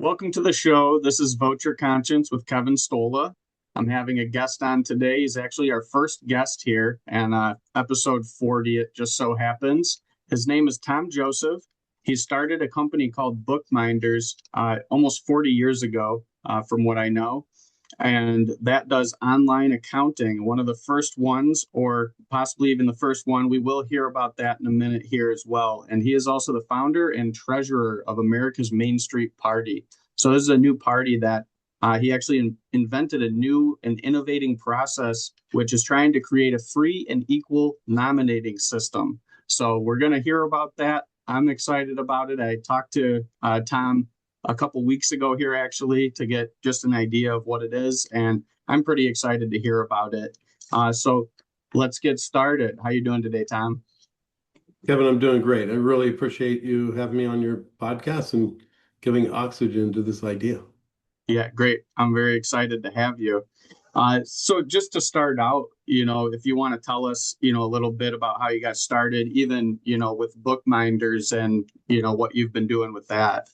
Welcome to the show. This is Vote Your Conscience with Kevin Stola. I'm having a guest on today. He's actually our first guest here, and episode 40, it just so happens. His name is Tom Joseph. He started a company called Bookminders almost 40 years ago, from what I know, and that does online accounting. One of the first ones, or possibly even the first one. We will hear about that in a minute here as well. And he is also the founder and treasurer of America's Main Street Party. So this is a new party that he actually invented a new and innovating process, which is trying to create a free and equal nominating system. So we're going to hear about that. I'm excited about it. I talked to Tom a couple weeks ago here actually to get just an idea of what it is, and I'm pretty excited to hear about it. So let's get started. How you doing today, Tom? Kevin, I'm doing great. I really appreciate you having me on your podcast and giving oxygen to this idea. Yeah, great. I'm very excited to have you. So just to start out, if you want to tell us, a little bit about how you got started, even, with Bookminders and, what you've been doing with that.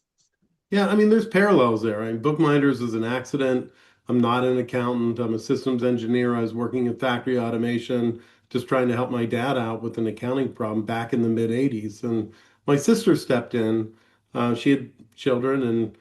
Yeah, I mean, there's parallels there. I mean, Bookminders is an accident. I'm not an accountant. I'm a systems engineer. I was working in factory automation, just trying to help my dad out with an accounting problem back in the mid 80s. And my sister stepped in. She had children and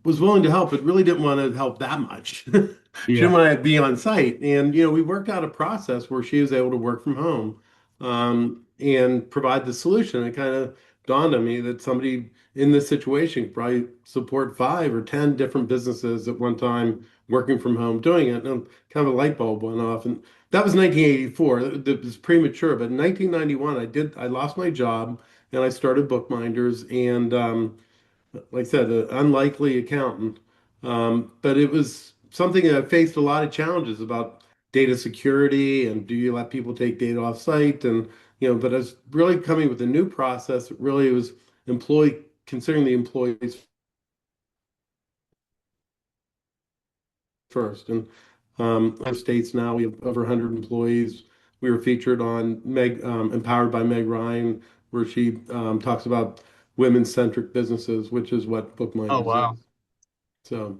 was willing to help, but really didn't want to help that much. She didn't Yeah. want to be on site. And, we worked out a process where she was able to work from home and provide the solution. It kind of dawned on me that somebody in this situation could probably support 5 or 10 different businesses at one time working from home doing it. And kind of a light bulb went off. And that was 1984. It was premature. But in 1991, I lost my job and I started Bookminders. And, like I said, an unlikely accountant. But it was something that faced a lot of challenges about data security and do you let people take data off site and but I was really coming with a new process that really was employee considering the employees first. And our states now we have over 100 employees. We were featured on Meg Empowered by Meg Ryan, where she talks about women-centric businesses, which is what Oh, Bookminders wow. is. So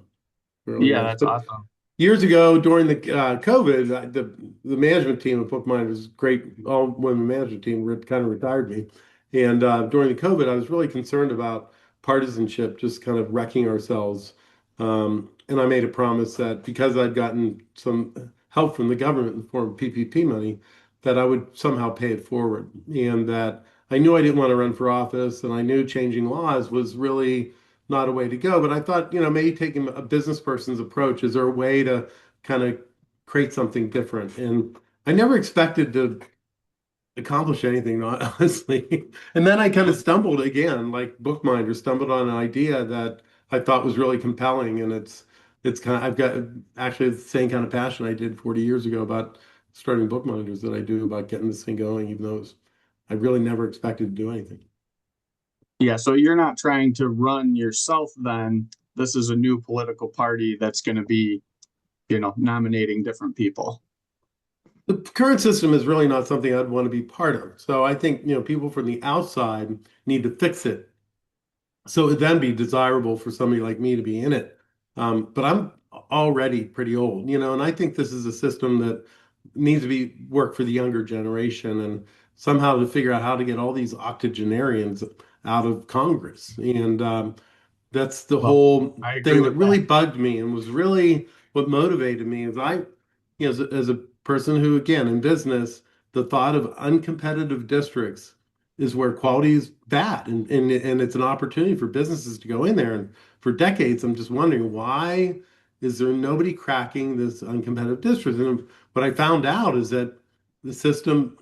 really Yeah, nice. that's But awesome. years ago, during the COVID, the management team of Bookminders was great. All women management team kind of retired me, and during the COVID, I was really concerned about partisanship, just kind of wrecking ourselves. And I made a promise that because I'd gotten some help from the government in the form of PPP money, that I would somehow pay it forward, and that I knew I didn't want to run for office, and I knew changing laws was really not a way to go. But I thought, maybe taking a business person's approach, is there a way to kind of create something different? And I never expected to accomplish anything, honestly. And then I kind of stumbled again, like Bookminder, stumbled on an idea that I thought was really compelling. And it's kind of, I've got actually the same kind of passion I did 40 years ago about starting Bookminders that I do about getting this thing going, even though I really never expected to do anything. Yeah, so you're not trying to run yourself then. This is a new political party that's going to be, nominating different people. The current system is really not something I'd want to be part of. So I think, people from the outside need to fix it. So it'd then be desirable for somebody like me to be in it. But I'm already pretty old, and I think this is a system that needs to be work for the younger generation and somehow to figure out how to get all these octogenarians out of Congress. And that's the Well, whole I agree thing that with that. really bugged me and was really what motivated me is as a person who, again, in business, the thought of uncompetitive districts is where quality is bad. And it's an opportunity for businesses to go in there. And for decades, I'm just wondering why is there nobody cracking this uncompetitive district? And what I found out is that the system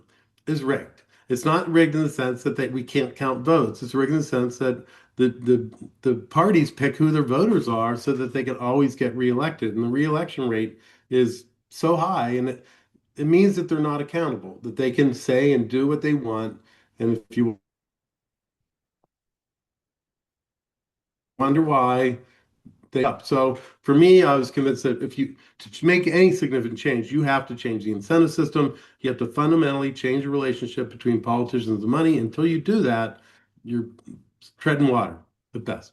is rigged. It's not rigged in the sense that we can't count votes. It's rigged in the sense that the parties pick who their voters are so that they can always get reelected. And the reelection rate is so high, and it means that they're not accountable, that they can say and do what they want. And if you wonder why, they up. So for me, I was convinced that if you to make any significant change, you have to change the incentive system. You have to fundamentally change the relationship between politicians and money. Until you do that, you're treading water at best.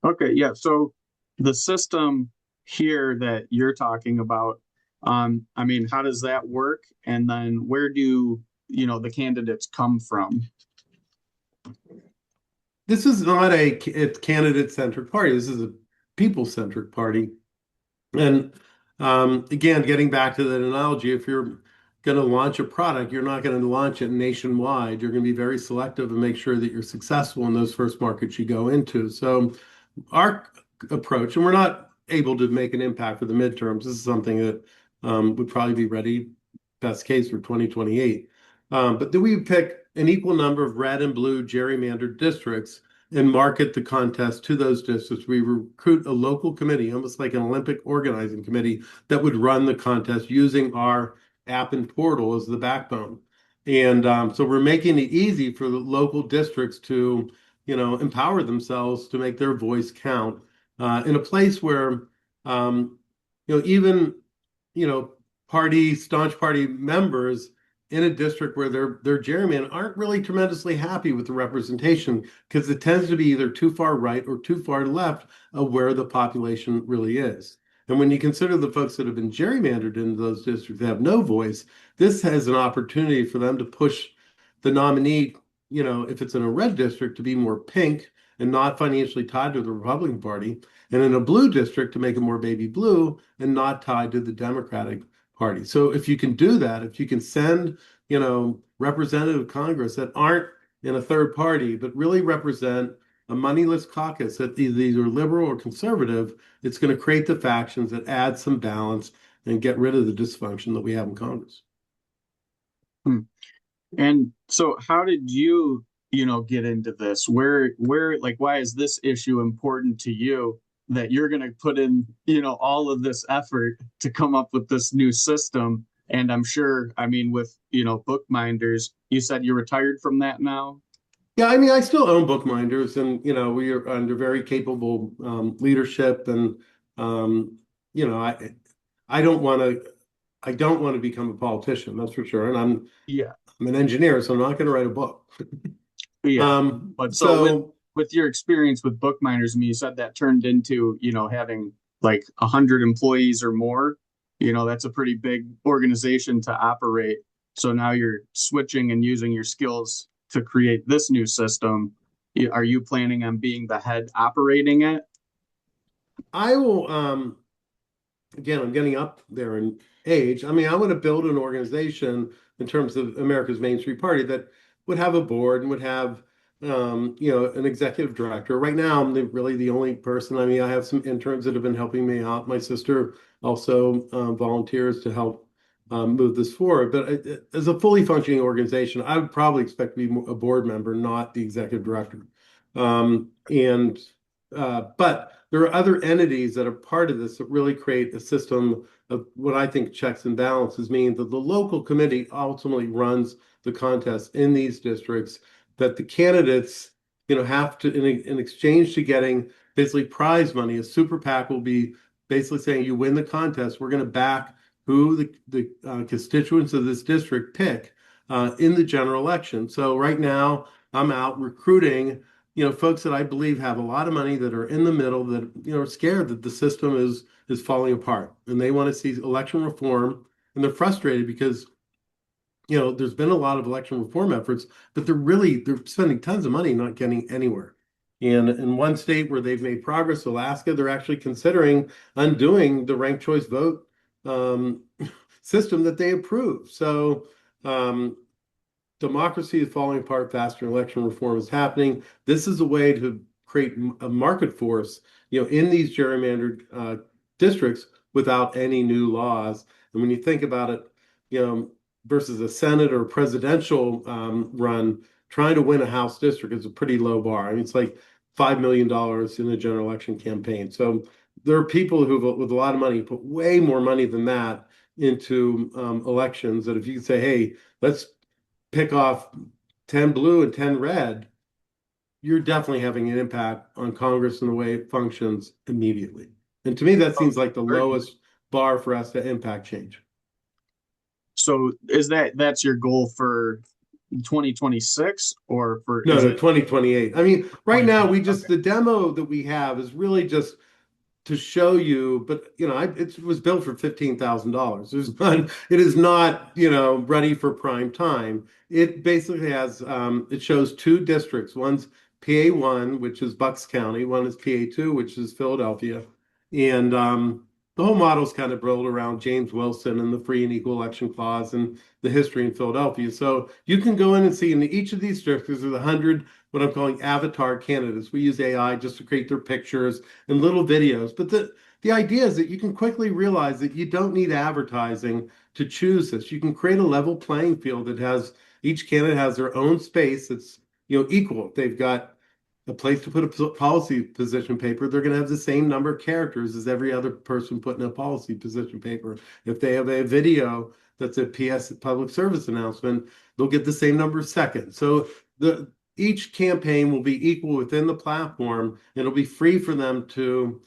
Okay, yeah. So the system here that you're talking about, I mean, how does that work? And then where do, the candidates come from? This is not a candidate-centric party. This is a people-centric party. And again, getting back to that analogy, if you're going to launch a product, you're not going to launch it nationwide. You're going to be very selective and make sure that you're successful in those first markets you go into. So our approach, and we're not able to make an impact for the midterms. This is something that would probably be ready, best case, for 2028. But then we pick an equal number of red and blue gerrymandered districts and market the contest to those districts. We recruit a local committee, almost like an Olympic organizing committee, that would run the contest using our app and portal as the backbone. And so we're making it easy for the local districts to, empower themselves to make their voice count in a place where, even, you know, staunch party members in a district where their gerryman aren't really tremendously happy with the representation because it tends to be either too far right or too far left of where the population really is. And when you consider the folks that have been gerrymandered into those districts that have no voice, this has an opportunity for them to push the nominee, if it's in a red district, to be more pink and not financially tied to the Republican Party, and in a blue district to make it more baby blue and not tied to the Democratic Party. So if you can do that, if you can send, representative Congress that aren't in a third party, but really represent a moneyless caucus that either liberal or conservative, it's going to create the factions that add some balance and get rid of the dysfunction that we have in Congress. Hmm. And so how did you, get into this? Like, why is this issue important to you that you're going to put in, all of this effort to come up with this new system? And I'm sure, I mean, with, Bookminders, you said you retired from that now? Yeah, I mean, I still own Bookminders, and we are under very capable leadership, and um, you know, I don't want to become a politician, that's for sure. And Yeah. I'm an engineer, so I'm not going to write a book. Yeah. But so So with your experience with Bookminders, I mean, you said that turned into, having like 100 employees or more. That's a pretty big organization to operate. So now you're switching and using your skills to create this new system. Are you planning on being the head operating it? I will. Again, I'm getting up there in age. I mean, I want to build an organization in terms of America's Main Street Party that would have a board and would have, an executive director. Right now, I'm really the only person. I mean, I have some interns that have been helping me out. My sister also volunteers to help move this forward. But as a fully functioning organization, I would probably expect to be a board member, not the executive director. But there are other entities that are part of this that really create a system of what I think checks and balances, meaning that the local committee ultimately runs the contest in these districts, that the candidates, have to, in exchange to getting basically prize money, a super PAC will be basically saying, you win the contest, we're going to back who the constituents of this district pick in the general election. So right now, I'm out recruiting folks that I believe have a lot of money that are in the middle that, are scared that the system is falling apart and they want to see election reform, and they're frustrated because, there's been a lot of election reform efforts, but they're spending tons of money not getting anywhere. And in one state where they've made progress, Alaska, they're actually considering undoing the ranked choice vote um, system that they approved. So um, democracy is falling apart faster than election reform is happening. This is a way to create a market force, in these gerrymandered districts without any new laws. And when you think about it, versus a Senate or presidential run, trying to win a House district is a pretty low bar. I mean, it's like $5 million in a general election campaign. So there are people who, with a lot of money, put way more money than that into elections. That if you could say, hey, let's pick off 10 blue and 10 red, you're definitely having an impact on Congress and the way it functions immediately. And to me, that Oh, seems like the certainly. lowest bar for us to impact change. So that's your goal for 2026 or for No, is no, it 2028. I mean, right now 2020? we Okay. just the demo that we have is really just to show you, but it was built for $15,000. It is not, ready for prime time. It basically has, it shows two districts. One's PA1, which is Bucks County. One is PA2, which is Philadelphia. And the whole model's kind of built around James Wilson and the free and equal election clause and the history in Philadelphia. So you can go in and see in each of these districts, there's 100 what I'm calling avatar candidates. We use AI just to create their pictures and little videos. But the idea is that you can quickly realize that you don't need advertising to choose this. You can create a level playing field that has each candidate has their own space that's equal. They've got a place to put a policy position paper. They're going to have the same number of characters as every other person putting a policy position paper. If they have a video that's a PS public service announcement, they'll get the same number of seconds. So the each campaign will be equal within the platform, and it'll be free for them to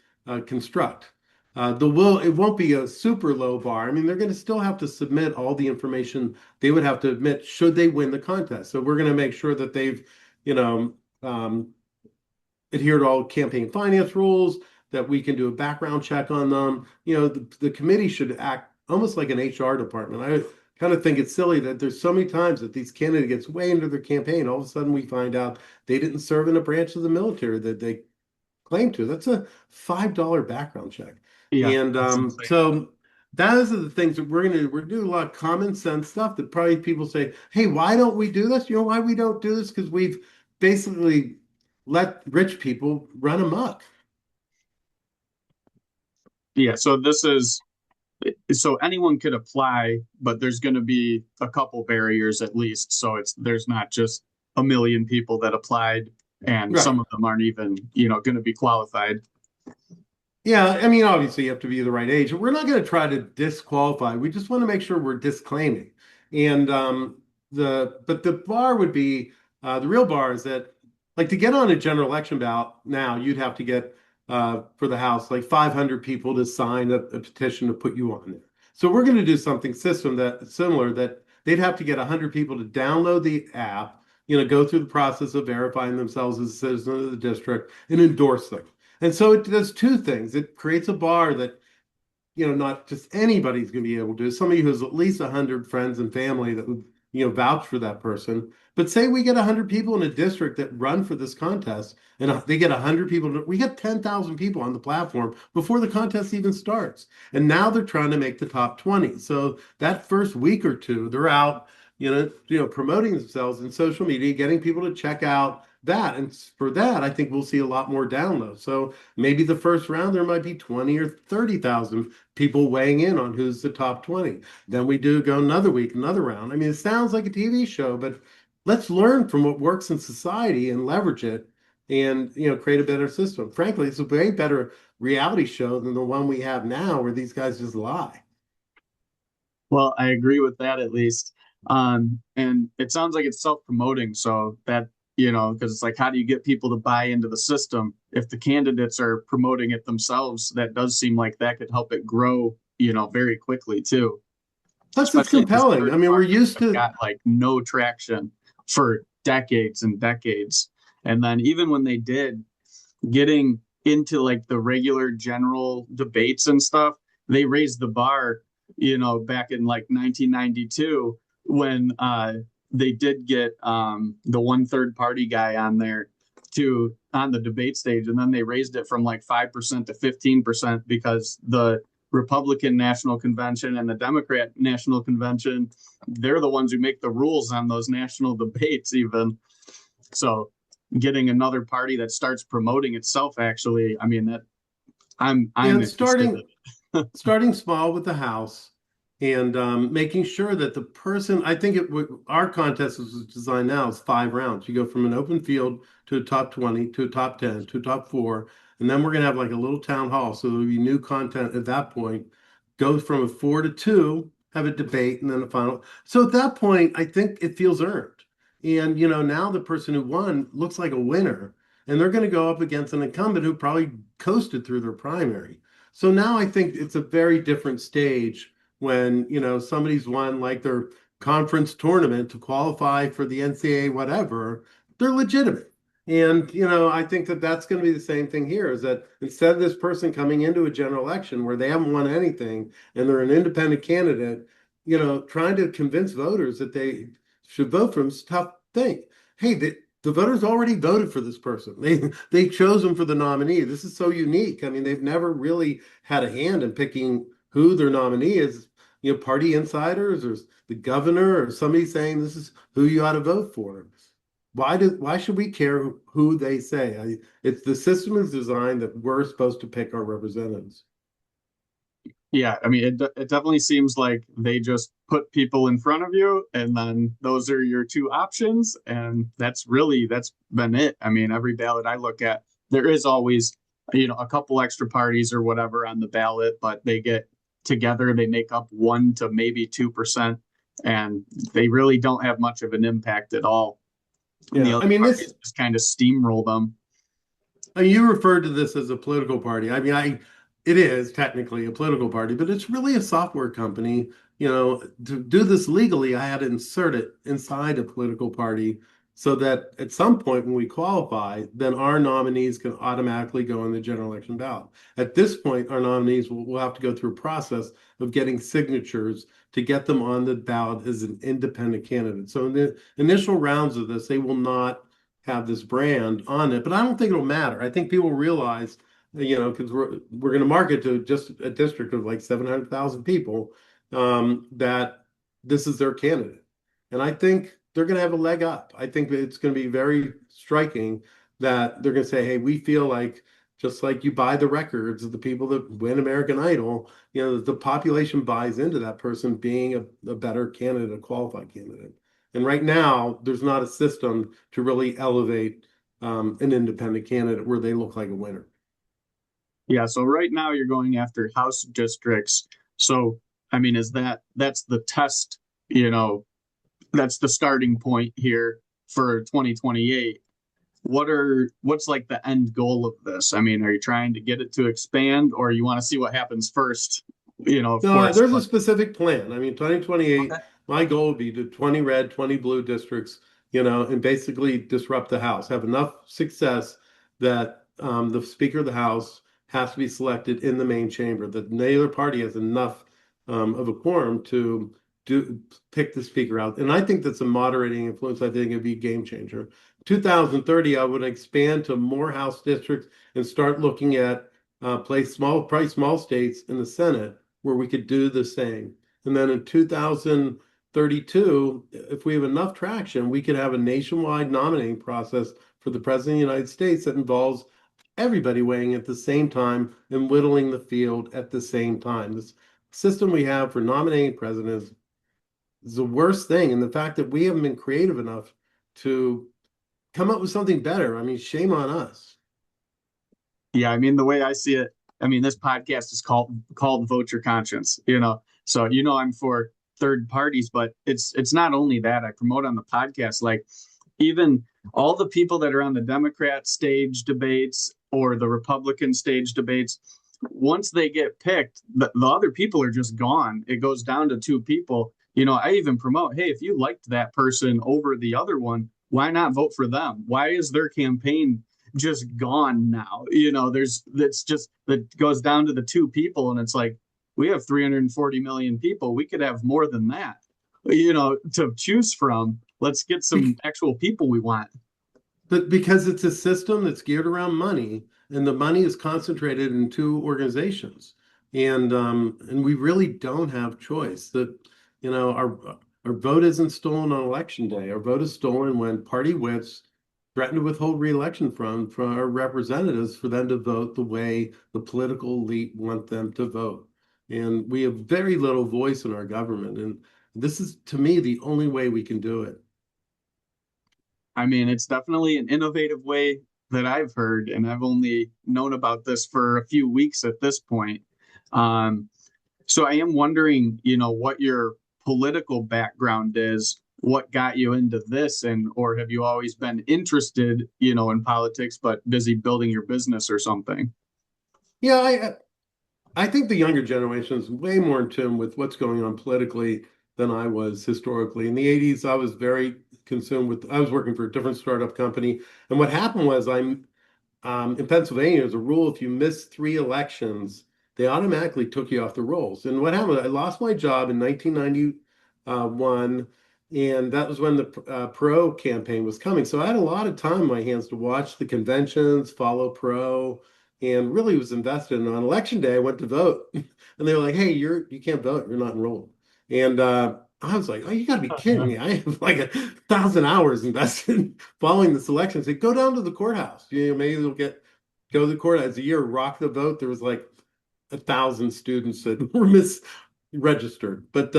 construct. It won't be a super low bar. I mean, they're going to still have to submit all the information they would have to admit should they win the contest. So we're going to make sure that they've, you know, um, adhere to all campaign finance rules, that we can do a background check on them. The committee should act almost like an HR department. I kind of think it's silly that there's so many times that these candidates gets way into their campaign. All of a sudden we find out they didn't serve in a branch of the military that they claim to. That's a $5 background check. Yeah, And that's insane. so those are the things that we're doing a lot of common sense stuff that probably people say, hey, why don't we do this? You know why we don't do this? Because we've basically let rich people run amok. Yeah, so anyone could apply, but there's going to be a couple barriers at least. So there's not just a million people that applied, and Right. some of them aren't even, going to be qualified. Yeah, I mean, obviously you have to be the right age. We're not going to try to disqualify. We just want to make sure we're disclaiming. And the bar would be the real bar is that like to get on a general election ballot now, you'd have to get for the House like 500 people to sign a petition to put you on there. So we're going to do something similar that they'd have to get 100 people to download the app, go through the process of verifying themselves as a citizen of the district and endorse them. And so it does two things. It creates a bar that, not just anybody's going to be able to do. Somebody who has at least 100 friends and family that would, vouch for that person. But say we get 100 people in a district that run for this contest, and they get 100 people. We get 10,000 people on the platform before the contest even starts. And now they're trying to make the top 20. So that first week or two, they're out, promoting themselves in social media, getting people to check out that. And for that, I think we'll see a lot more downloads. So maybe the first round, there might be 20 or 30,000 people weighing in on who's the top 20. Then we do go another week, another round. I mean, it sounds like a TV show, but let's learn from what works in society and leverage it and, create a better system. Frankly, it's a way better reality show than the one we have now where these guys just lie. Well, I agree with that at least. And it sounds like it's self-promoting, so that, because it's like, how do you get people to buy into the system? If the candidates are promoting it themselves, that does seem like that could help it grow, very quickly too. Plus, it's Especially because compelling. third I mean, we're parties used have to, got like no traction for decades and decades. And then even when they did, getting into like the regular general debates and stuff, they raised the bar, back in like 1992 when they did get the one third party guy on there to on the debate stage, and then they raised it from like 5% to 15% because the Republican National Convention and the Democrat National Convention, they're the ones who make the rules on those national debates even. So getting another party that starts promoting itself, actually, I mean, that I'm and interested in it. starting small with the house and making sure that the person, I think our contest is designed now is 5 rounds. You go from an open field to a top 20 to a top 10 to a top 4, and then we're going to have like a little town hall, so there'll be new content at that point. Go from a 4 to 2, have a debate, and then a final. So at that point, I think it feels earned. And now the person who won looks like a winner, and they're going to go up against an incumbent who probably coasted through their primary. So now I think it's a very different stage when, somebody's won like they're conference tournament to qualify for the NCAA, whatever, they're legitimate. And, I think that that's going to be the same thing here is that instead of this person coming into a general election where they haven't won anything and they're an independent candidate, trying to convince voters that they should vote for him is a tough thing. Hey, the voters already voted for this person. They chose him for the nominee. This is so unique. I mean, they've never really had a hand in picking who their nominee is. Party insiders or the governor or somebody saying this is who you ought to vote for. Why should we care who they say? It's the system is designed that we're supposed to pick our representatives. Yeah, I mean, it definitely seems like they just put people in front of you, and then those are your two options, and that's been it. I mean, every ballot I look at, there is always, a couple extra parties or whatever on the ballot, but they get together, they make up 1 to maybe 2%, and they really don't have much of an impact at all. And the Yeah, I other mean parties just kind of steamroll them. you referred to this as a political party. I mean, it is technically a political party, but it's really a software company. To do this legally, I had to insert it inside a political party so that at some point when we qualify, then our nominees can automatically go on the general election ballot. At this point, our nominees will have to go through a process of getting signatures to get them on the ballot as an independent candidate. So in the initial rounds of this, they will not have this brand on it, but I don't think it'll matter. I think people realize, because we're going to market to just a district of like 700,000 people, that this is their candidate, and I think they're going to have a leg up. I think that it's going to be very striking that they're going to say, "Hey, we feel like just like you buy the records of the people that win American Idol, the population buys into that person being a better candidate, a qualified candidate." And right now, there's not a system to really elevate an independent candidate where they look like a winner. Yeah, so right now you're going after House districts. So, I mean, that's the test, that's the starting point here for 2028. What's like the end goal of this? I mean, are you trying to get it to expand or you want to see what happens first? Of No, course, there's a but specific plan. I mean, 2028, okay. my goal would be to 20 red, 20 blue districts, and basically disrupt the House, have enough success that the Speaker of the House has to be selected in the main chamber, that neither party has enough of a quorum to do pick the Speaker out. And I think that's a moderating influence. I think it'd be a game changer. 2030, I would expand to more House districts and start looking at probably small states in the Senate where we could do the same. And then in 2032, if we have enough traction, we could have a nationwide nominating process for the President of the United States that involves everybody weighing at the same time and whittling the field at the same time. This system we have for nominating presidents is the worst thing. And the fact that we haven't been creative enough to come up with something better, I mean, shame on us. Yeah, I mean the way I see it, I mean this podcast is called Vote Your Conscience, So I'm for third parties, but it's not only that I promote on the podcast, like even all the people that are on the Democrat stage debates or the Republican stage debates, once they get picked, the other people are just gone. It goes down to two people. I even promote, hey, if you liked that person over the other one, why not vote for them? Why is their campaign just gone now? That's just that goes down to the two people, and it's like we have 340 million people. We could have more than that, to choose from. Let's get some actual people we want. But because it's a system that's geared around money, and the money is concentrated in two organizations, and we really don't have choice. That our vote isn't stolen on election day. Our vote is stolen when party whips threaten to withhold re-election from our representatives for them to vote the way the political elite want them to vote. And we have very little voice in our government. And this is, to me, the only way we can do it. I mean, it's definitely an innovative way that I've heard, and I've only known about this for a few weeks at this point. Um, so I am wondering, what your political background is, what got you into this, and or have you always been interested, in politics, but busy building your business or something? Yeah, I think the younger generation is way more in tune with what's going on politically than I was historically. In the 80s, I was very consumed with, I was working for a different startup company. And what happened was in Pennsylvania, there's a rule if you miss 3 elections, they automatically took you off the rolls. And what happened? I lost my job in 1991, and that was when the Perot campaign was coming. So I had a lot of time in my hands to watch the conventions, follow Perot, and really was invested. And on election day, I went to vote, and they were like, "Hey, you can't vote. You're not enrolled." And I was like, "Oh, you got to be kidding Yeah. me! I have like 1,000 hours invested following this election." Say, go down to the courthouse. Maybe they'll go to the courthouse. A year, rock the vote. There was like 1,000 students that were misregistered. But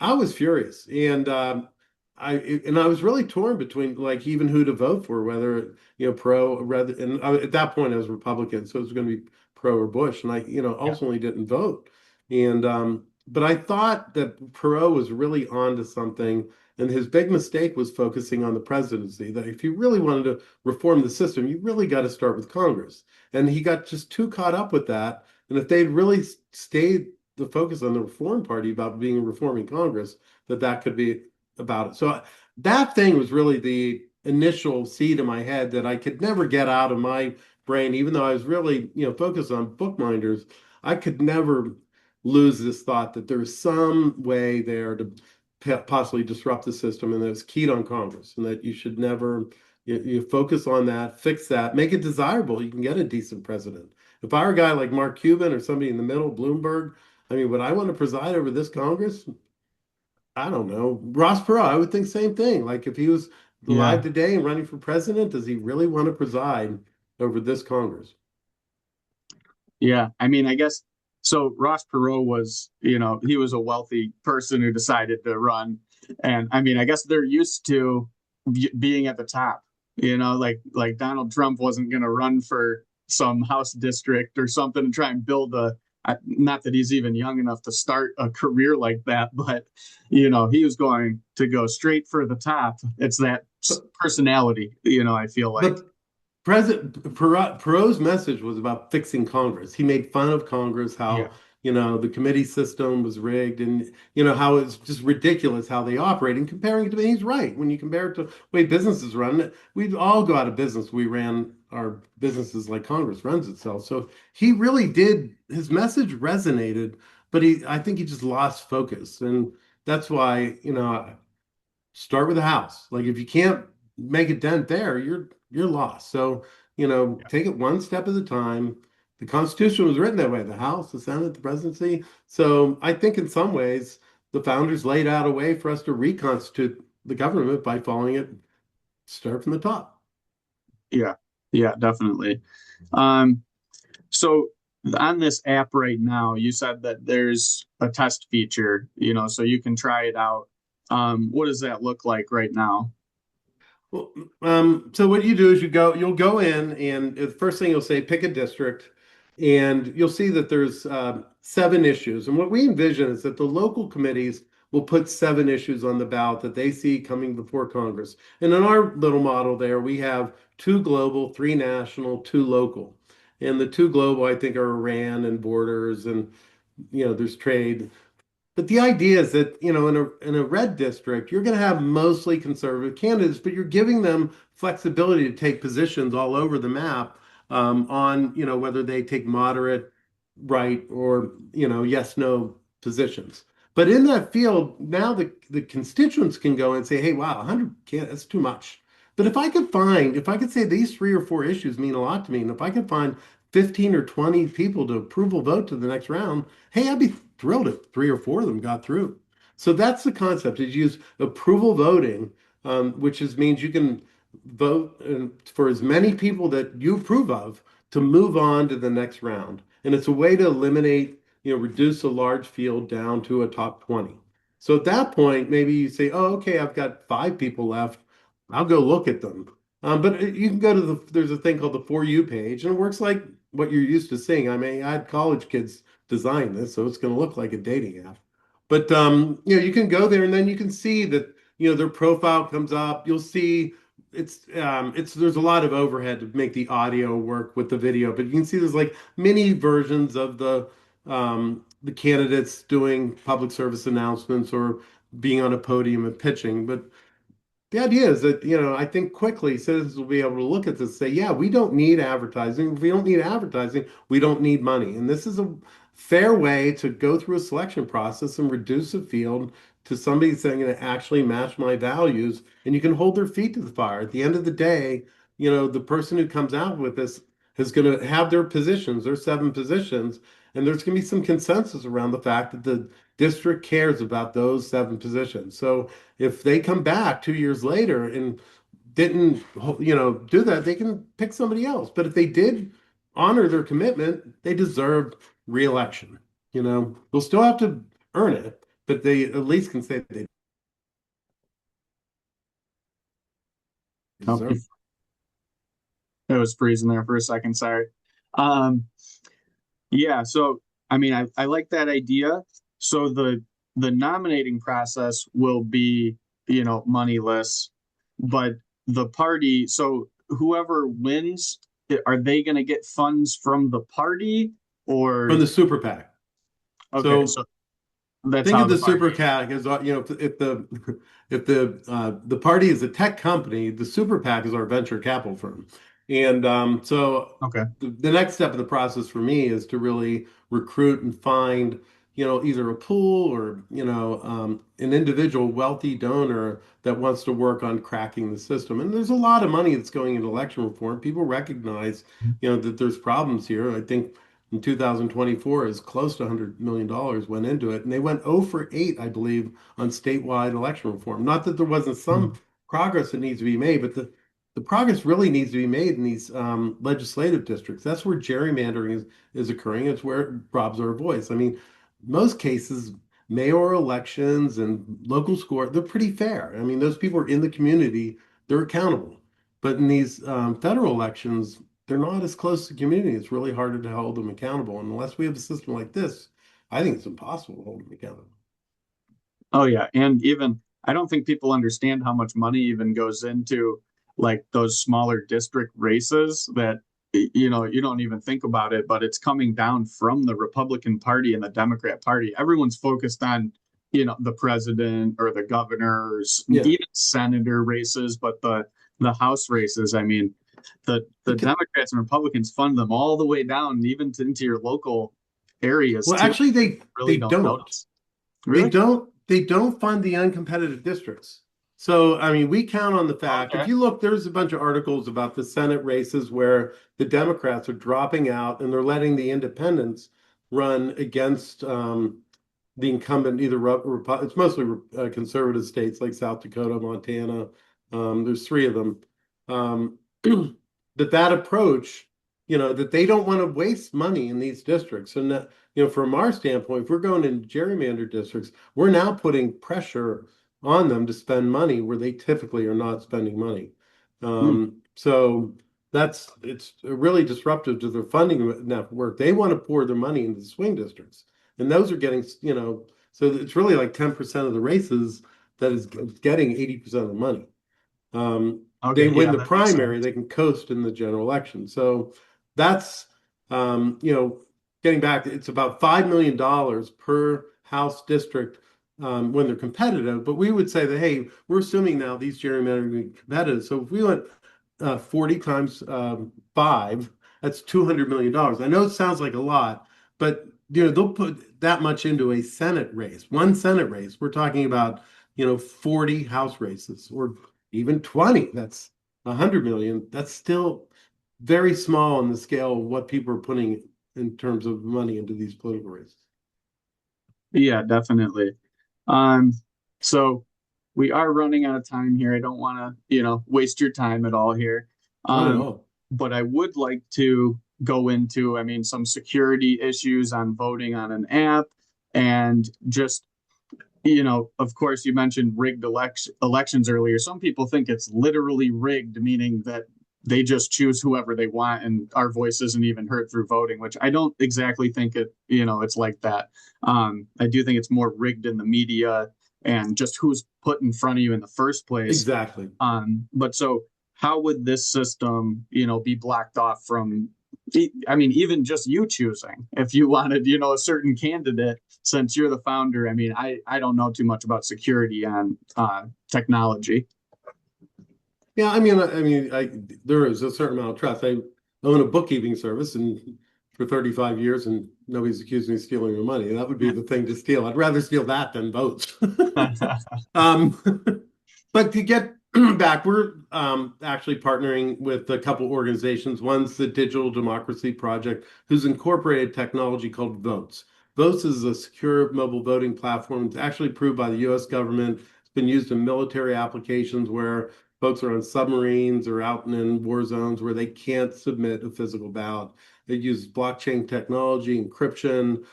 I was furious, and I was really torn between like even who to vote for, whether pro rather. And at that point, I was Republican, so it was going to be Pro or Bush, and I Yeah. ultimately didn't vote. And but I thought that Perot was really onto something. And his big mistake was focusing on the presidency, that if you really wanted to reform the system, you really got to start with Congress. And he got just too caught up with that. And if they'd really stayed the focus on the Reform Party about being a reforming Congress, that could be about it. So that thing was really the initial seed in my head that I could never get out of my brain, even though I was really, focused on bookminders. I could never lose this thought that there's some way there to possibly disrupt the system, and that it's keyed on Congress, and that you should never you focus on that, fix that, make it desirable. You can get a decent president. If I were a guy like Mark Cuban or somebody in the middle, Bloomberg, I mean, would I want to preside over this Congress? I don't know. Ross Perot, I would think same thing. Like if he was alive Yeah. today and running for president, does he really want to preside over this Congress? Yeah. I mean, I guess so. Ross Perot was, he was a wealthy person who decided to run. And I mean, I guess they're used to being at the top, like Donald Trump wasn't going to run for some House district or something and try and build not that he's even young enough to start a career like that, but, he was going to go straight for the top. It's that But personality, I feel like. but President Perot's message was about fixing Congress. He made fun of Congress, Yeah. how, the committee system was rigged, and, how it's just ridiculous how they operate. And comparing it to, he's right. When you compare it to the way businesses run, we'd all go out of business. We ran our businesses like Congress runs itself. So he really did, his message resonated, but I think he just lost focus. And that's why, start with the house. Like if you can't make a dent there, you're lost. So, take it one step at a time. The Constitution was written that way, the House, the Senate, the presidency. So I think in some ways the founders laid out a way for us to reconstitute the government by following it, start from the top. Yeah. Yeah, definitely. Um, so on this app right now, you said that there's a test feature, so you can try it out. What does that look like right now? Well, so what you do is you'll go in, and the first thing you'll say, pick a district, and you'll see that there's 7 issues. And what we envision is that the local committees will put 7 issues on the ballot that they see coming before Congress. And in our little model there, we have 2 global, 3 national, 2 local. And the 2 global, I think, are Iran and borders, and there's trade. But the idea is that, in a red district, you're going to have mostly conservative candidates, but you're giving them flexibility to take positions all over the map on, whether they take moderate, right, or, yes, no positions. But in that field, now the constituents can go and say, hey, wow, 100 can't, that's too much. But if I could say these 3 or 4 issues mean a lot to me, and if I could find 15 or 20 people to approval vote to the next round, hey, I'd be thrilled if 3 or 4 of them got through. So that's the concept, is use approval voting, means you can vote for as many people that you approve of to move on to the next round. And it's a way to eliminate, reduce a large field down to a top 20. So at that point, maybe you say, oh, okay, I've got 5 people left. I'll go look at them. But you can go to there's a thing called the For You page, and it works like what you're used to seeing. I mean, I had college kids design this, so it's going to look like a dating app. But you can go there, and then you can see that their profile comes up. You'll see it's there's a lot of overhead to make the audio work with the video, but you can see there's like mini versions of the candidates doing public service announcements or being on a podium and pitching. But the idea is that, I think quickly citizens will be able to look at this and say, yeah, we don't need advertising. If we don't need advertising, we don't need money. And this is a fair way to go through a selection process and reduce a field to somebody saying going to actually match my values. And you can hold their feet to the fire. At the end of the day, the person who comes out with this is going to have their positions, their 7 positions, and there's going to be some consensus around the fact that the district cares about those 7 positions. So if they come back 2 years later and didn't, do that, they can pick somebody else. But if they did honor their commitment, they deserve reelection. They'll still have to earn it, but they at least can say they Oh, deserve. it was freezing there for a second. Sorry. Um, yeah. So, I mean, I like that idea. So the nominating process will be, moneyless, but the party. So whoever wins, are they going to get funds from the party From or the super PAC. okay? So So that's think how of the the party. super PAC as if the party is a tech company, the super PAC is our venture capital firm, and so Okay. the next step of the process for me is to really recruit and find either a pool or an individual wealthy donor that wants to work on cracking the system. And there's a lot of money that's going into election reform. People recognize that there's problems here. I think in 2024 is close to $100 million went into it. And they went 0 for 8, I believe, on statewide election reform. Not that there wasn't some progress that needs to be made, but the progress really needs to be made in these legislative districts. That's where gerrymandering is occurring. It's where it robs our voice. I mean, most cases, mayoral elections and local score, they're pretty fair. I mean, those people are in the community, they're accountable. But in these federal elections, they're not as close to community. It's really harder to hold them accountable. And unless we have a system like this, I think it's impossible to hold them accountable. Oh yeah, and even I don't think people understand how much money even goes into like those smaller district races that you don't even think about it, but it's coming down from the Republican Party and the Democrat Party. Everyone's focused on, the president or the governors, Yeah. even senator races, but the House races, I mean, the The, Democrats and Republicans fund them all the way down, even into your local areas well, too. actually, they Really don't don't. notice. They Really? don't they don't fund the uncompetitive districts. So, I mean, we count on the fact, if Okay. you look, there's a bunch of articles about the Senate races where the Democrats are dropping out and they're letting the independents run against the incumbent, either it's mostly conservative states like South Dakota, Montana. There's 3 of them. Um, that approach, that they don't want to waste money in these districts. And from our standpoint, if we're going in gerrymander districts, we're now putting pressure on them to spend money where they typically are not spending money. Hmm. So it's really disruptive to their funding network. They want to pour their money into the swing districts, and those are getting, so it's really like 10% of the races that is getting 80% of the money. They Okay, win yeah, the that makes primary, sense. they can coast in the general election. So that's, um, you know, getting back, it's about $5 million per House district when they're competitive. But we would say that, hey, we're assuming now these gerrymandering competitive. So if we went 40 times 5, that's $200 million. I know it sounds like a lot, but they'll put that much into a Senate race, one Senate race. We're talking about 40 House races or even 20. That's 100 million. That's still very small on the scale of what people are putting in terms of money into these political races. Yeah, definitely. Um, so we are running out of time here. I don't want to, waste your time at all here. Not at Um, all. but I would like to go into, I mean, some security issues on voting on an app and just, of course, you mentioned rigged elections earlier. Some people think it's literally rigged, meaning that they just choose whoever they want and our voice isn't even heard through voting, which I don't exactly think it's like that. I do think it's more rigged in the media and just who's put in front of you in the first place. Exactly. But so how would this system, be blocked off from I mean, even just you choosing, if you wanted, a certain candidate, since you're the founder. I mean, I don't know too much about security on technology. Yeah, I there is a certain amount of trust. I own a bookkeeping service and for 35 years and nobody's accused me of stealing their money. That would be the thing to steal. I'd rather steal that than votes. Um, but to get back, we're actually partnering with a couple organizations. One's the Digital Democracy Project, who's incorporated technology called Votes. Votes is a secure mobile voting platform. It's actually approved by the US government. It's been used in military applications where folks are on submarines or out in war zones where they can't submit a physical ballot. It uses blockchain technology, encryption.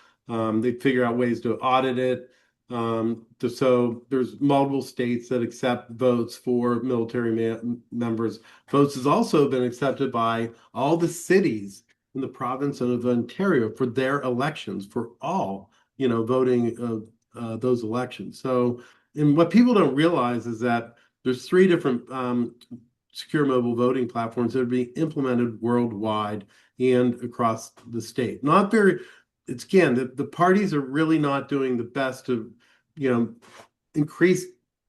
They figure out ways to audit it. So there's multiple states that accept votes for military members. Votes has also been accepted by all the cities in the province of Ontario for their elections, for all, voting those elections. So, and what people don't realize is that there's three different secure mobile voting platforms that are being implemented worldwide and across the state. Not very, it's again, the parties are really not doing the best to increase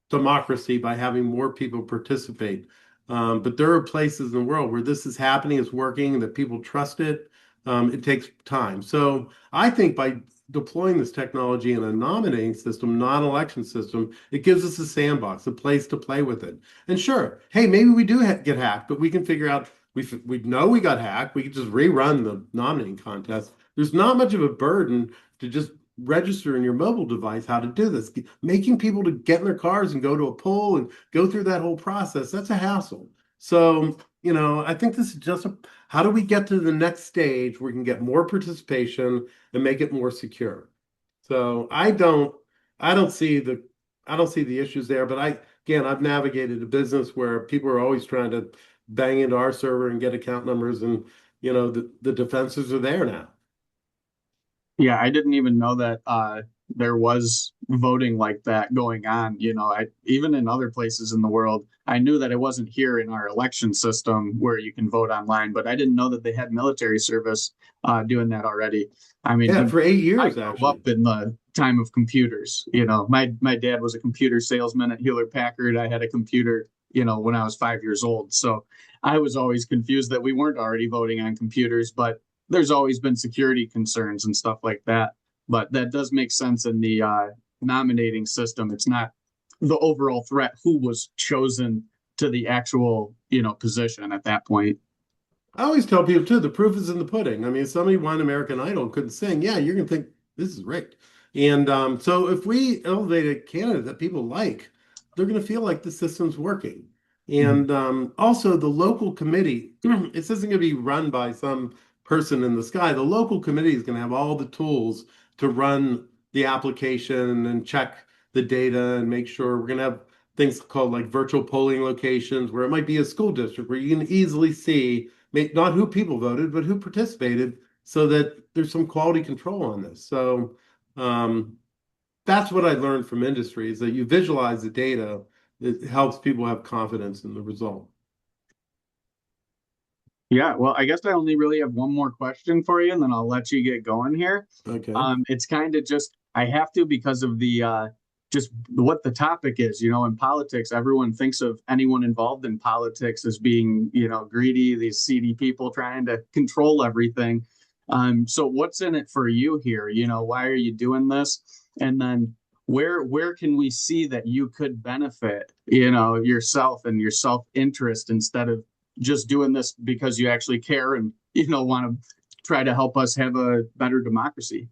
democracy by having more people participate. But there are places in the world where this is happening, it's working, that people trust it. It takes time. So I think by deploying this technology in a nominating system, non-election system, it gives us a sandbox, a place to play with it. And sure, hey, maybe we do get hacked, but we can figure out, we know we got hacked. We can just rerun the nominating contest. There's not much of a burden to just register in your mobile device how to do this. Making people to get in their cars and go to a poll and go through that whole process, that's a hassle. So, I think this is just how do we get to the next stage where we can get more participation and make it more secure? So I don't see the issues there, but again, I've navigated a business where people are always trying to bang into our server and get account numbers and the defenses are there now. Yeah, I didn't even know that there was voting like that going on. I even in other places in the world, I knew that it wasn't here in our election system where you can vote online, but I didn't know that they had military service doing that already. I Yeah, mean, for eight I years grew actually. up in the time of computers. My dad was a computer salesman at Hewlett Packard. I had a computer, when I was 5 years old. So I was always confused that we weren't already voting on computers, but there's always been security concerns and stuff like that. But that does make sense in the nominating system. It's not the overall threat who was chosen to the actual, position at that point. I always tell people too, the proof is in the pudding. I mean, if somebody won American Idol and couldn't sing, yeah, you're gonna think this is rigged. And so if we elevate a candidate that people like, they're gonna feel like the system's working. And also the local committee, this isn't gonna be run by some person in the sky. The local committee is gonna have all the tools to run the application and check the data and make sure we're gonna have things called like virtual polling locations where it might be a school district where you can easily see not who people voted, but who participated, so that there's some quality control on this. So um, that's what I learned from industry is that you visualize the data, it helps people have confidence in the result. Yeah, well, I guess I only really have one more question for you, and then I'll let you get going here. Okay. It's kind of just I have to because of the just what the topic is. In politics, everyone thinks of anyone involved in politics as being, greedy, these seedy people trying to control everything. So what's in it for you here? Why are you doing this? And then where can we see that you could benefit, yourself and your self-interest instead of just doing this because you actually care and want to try to help us have a better democracy.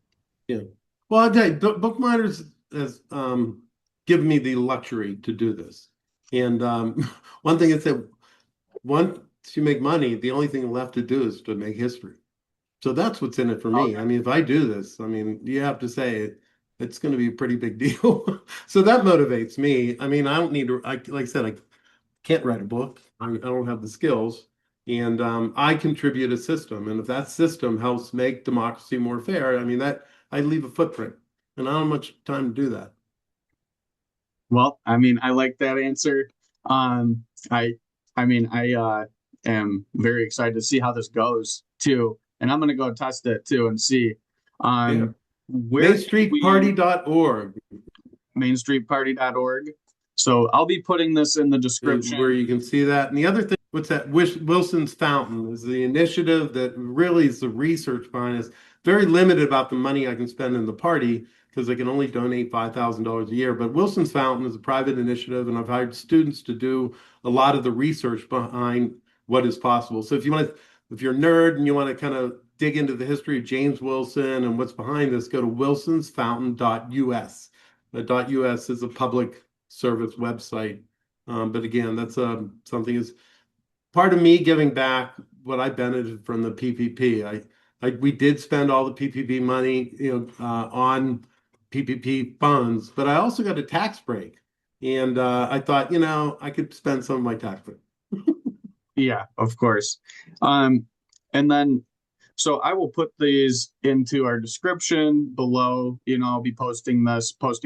Yeah. Well, I'll tell you, Bookminders has given me the luxury to do this. And one thing is that once you make money, the only thing left to do is to make history. So that's what's in it for me. I Okay. mean, if I do this, I mean, you have to say it's going to be a pretty big deal. So that motivates me. I mean, I don't need to, like I said, I can't write a book. I don't have the skills. And I contribute a system. And if that system helps make democracy more fair, I mean, that I leave a footprint. And I don't have much time to do that. Well, I mean, I like that answer. I, I mean, I am very excited to see how this goes too. and I'm going to go test it too and see. Yeah. Where can we MainStreetParty.org mainstreetparty.org. So I'll be putting this in the is where description. you can see that. And the other thing, what's that? Wilson's Fountain is the initiative that really is the research behind it. Very limited about the money I can spend in the party because I can only donate $5,000 a year. But Wilson's Fountain is a private initiative, and I've hired students to do a lot of the research behind what is possible. So if you're a nerd and you want to kind of dig into the history of James Wilson and what's behind this, go to wilsonsfountain.us. .us is a public service website. But again, that's something is part of me giving back what I benefited from the PPP. We did spend all the PPP money, on PPP funds, but I also got a tax break, and I thought, I could spend some of my tax break. Yeah, of course. And then, so I will put these into our description below. I'll be posting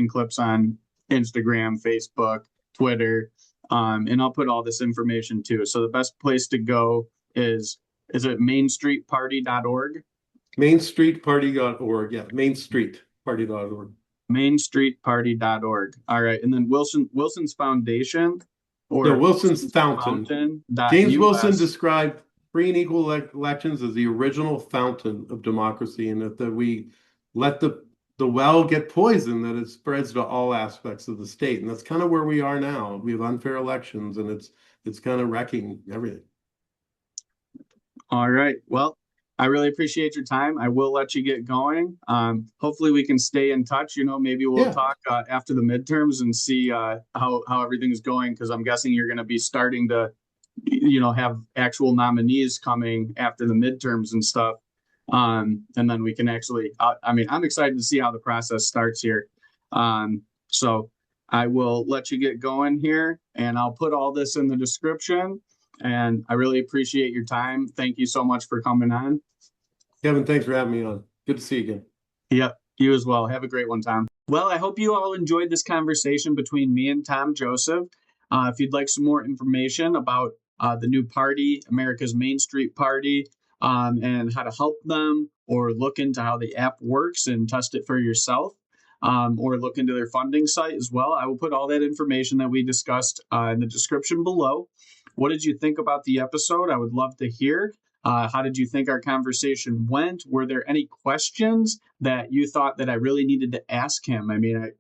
clips on Instagram, Facebook, Twitter, and I'll put all this information too. So the best place to go is it mainstreetparty.org? MainStreetParty.org. Yeah, MainStreetParty.org. mainstreetparty.org. All right. And then Wilson's Foundation No, or Wilson's Wilson's Fountain. James Wilson Fountain.us. described free and equal elections as the original fountain of democracy, and that we let the well get poisoned, that it spreads to all aspects of the state. And that's kind of where we are now. We have unfair elections, and it's kind of wrecking everything. All right. Well, I really appreciate your time. I will let you get going. Hopefully we can stay in touch. Maybe we'll talk after the midterms and see how everything is going, because I'm guessing you're going to be starting to have actual nominees coming after the midterms and stuff. And then we can actually, I'm excited to see how the process starts here. So I will let you get going here, and I'll put all this in the description. And I really appreciate your time. Thank you so much for coming on. Kevin, thanks for having me on. Good to see you again. Yep, you as well. Have a great one, Tom. Well, I hope you all enjoyed this conversation between me and Tom Joseph. If you'd like some more information about the new party, America's Main Street Party, and how to help them, or look into how the app works and test it for yourself, or look into their funding site as well, I will put all that information that we discussed in the description below. What did you think about the episode? I would love to hear. How did you think our conversation went? Were there any questions that you thought that I really needed to ask him?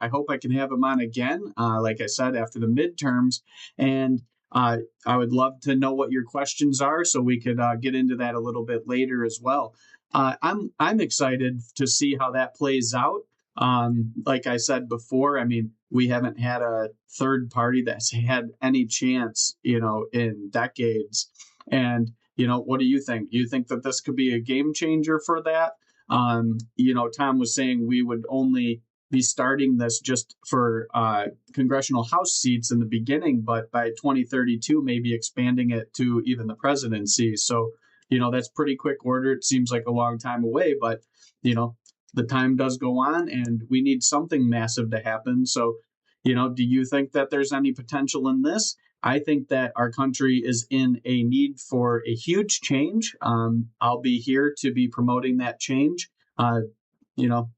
I hope I can have him on again, like I said, after the midterms. And I would love to know what your questions are, so we could get into that a little bit later as well. I'm excited to see how that plays out. Like I said before, we haven't had a third party that's had any chance, in decades. And, what do you think? Do you think that this could be a game changer for that? Tom was saying we would only be starting this just for congressional House seats in the beginning, but by 2032, maybe expanding it to even the presidency. So, that's pretty quick order. It seems like a long time away, but, the time does go on, and we need something massive to happen. So, do you think that there's any potential in this? I think that our country is in a need for a huge change. I'll be here to be promoting that change.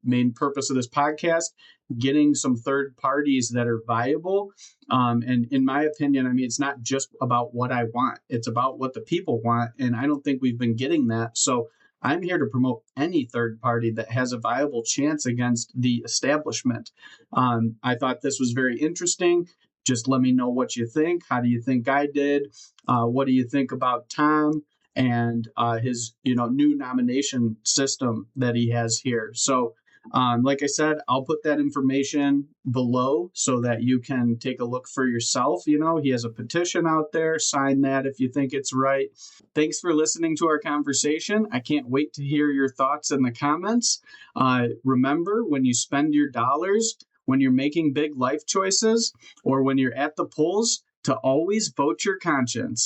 Main purpose of this podcast, getting some third parties that are viable. And in my opinion, it's not just about what I want, it's about what the people want. And I don't think we've been getting that. So I'm here to promote any third party that has a viable chance against the establishment. I thought this was very interesting. Just let me know what you think. How do you think I did? What do you think about Tom and his new nomination system that he has here? So like I said, I'll put that information below so that you can take a look for yourself. He has a petition out there. Sign that if you think it's right. Thanks for listening to our conversation. I can't wait to hear your thoughts in the comments. Remember, when you spend your dollars, when you're making big life choices, or when you're at the polls, to always vote your conscience.